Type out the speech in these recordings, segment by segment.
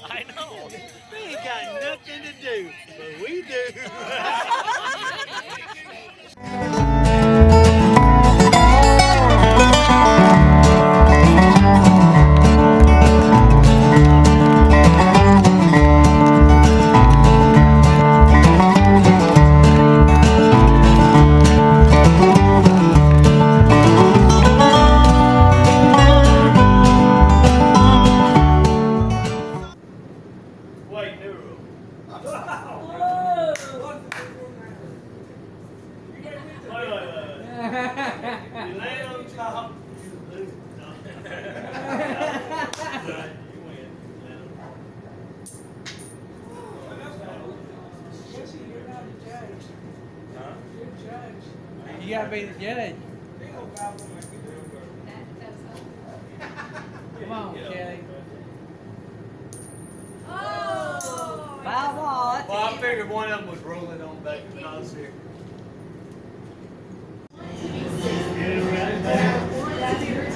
I know. They ain't got nothing to do, but we do. You gotta be the judge. Come on, Kelly. Oh! Foul ball. Well, I figured one of them was rolling on back to the house here.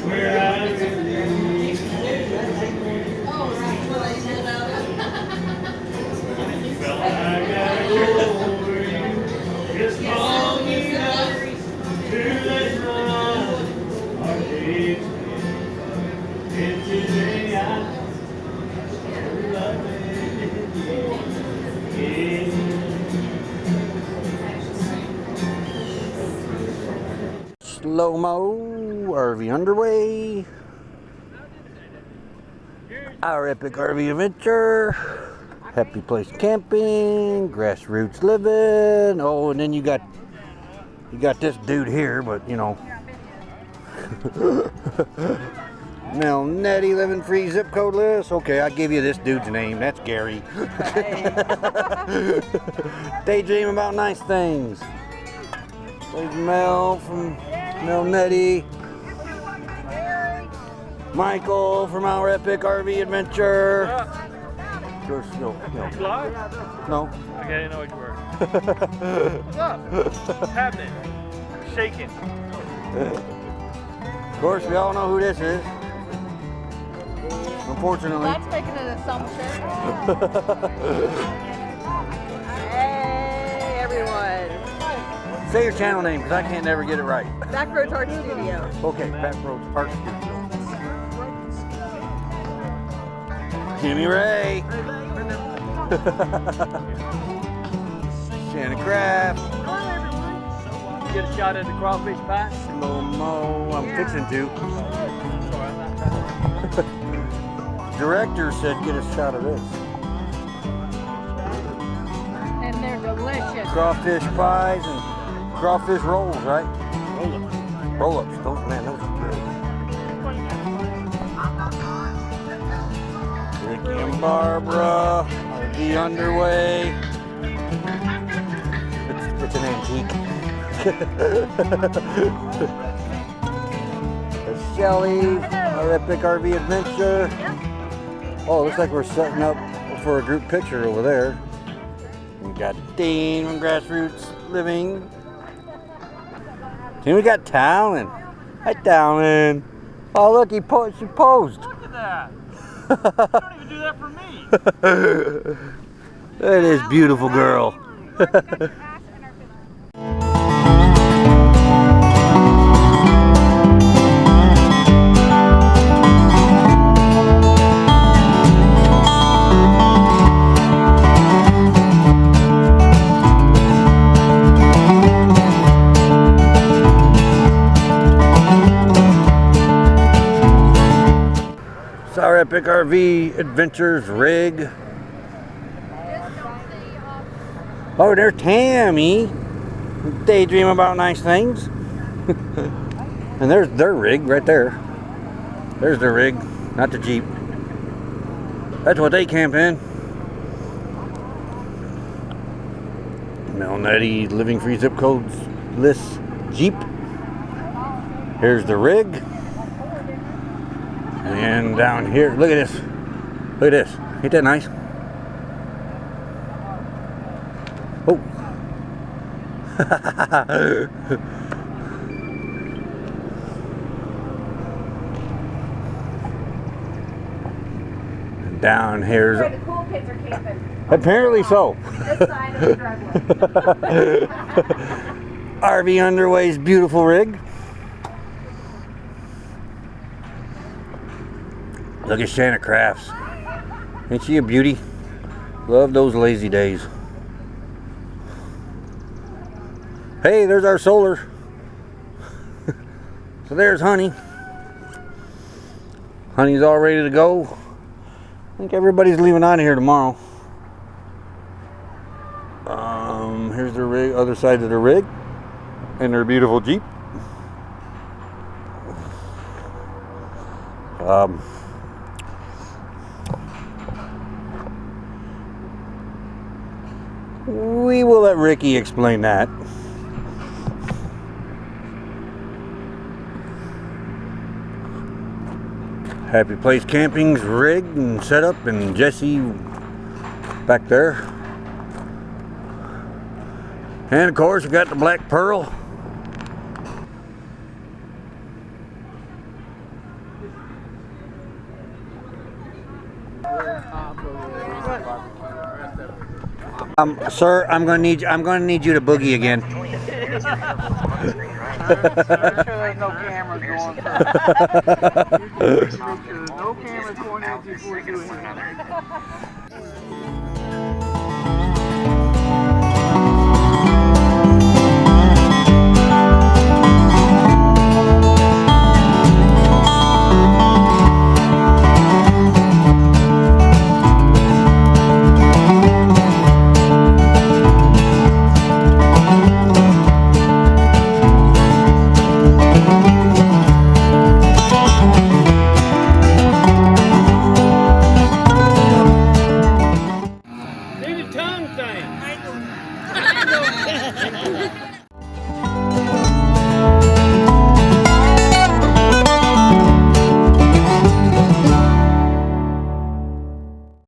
We're out of here. Felt like I gotta go over you. Just long enough to let our days into the eye. Slo Mojo RV underway. Our epic RV adventure. Happy place camping. Grassroots living. Oh, and then you got this dude here, but you know. Mel Nettie living free zip code list. Okay, I'll give you this dude's name. That's Gary. Daydream about nice things. There's Mel from Mel Nettie. Michael from our epic RV adventure. No. Okay, I didn't know what you were. What's up? What's happening? Shaking. Of course, we all know who this is. Unfortunately. That's making an assumption. Hey, everyone. Say your channel name, because I can't never get it right. Backroads Art Studio. Okay, Backroads Art Studio. Jimmy Ray. Shannon Craft. Get a shot at the crawfish pie? Slo Mo. I'm fixing to. Director said get a shot of this. And they're delicious. Crawfish pies and crawfish rolls, right? Roll-ups. Roll-ups. Those, man, those are good. Ricky and Barbara. RV underway. It's an antique. There's Shelly, our epic RV adventure. Oh, looks like we're setting up for a group picture over there. We got Dean from Grassroots Living. Then we got Talon. Hi, Talon. Oh, look, she posed. Look at that. You don't even do that for me. Look at this beautiful girl. It's our epic RV adventures rig. Oh, there's Tammy. Daydream about nice things. And there's their rig right there. There's their rig, not the Jeep. That's what they camp in. Mel Nettie living free zip codes list Jeep. Here's the rig. And down here, look at this. Look at this. Ain't that nice? Oh. down here. Where the cool kids are camping. Apparently so. This side of the driveway. RV Underway's beautiful rig. Look at Shanna Crafts. Ain't she a beauty? Love those lazy days. Hey, there's our solar. So there's Honey. Honey's all ready to go. I think everybody's leaving out of here tomorrow. Here's their rig, other side of the rig, and their beautiful Jeep. We will let Ricky explain that. Happy Place Camping's rigged and set up, and Jesse back there. And of course we got the Black Pearl. Sir, I'm gonna need you to boogie again. Make sure there's no cameras going. Make sure there's no cameras going out before you do anything.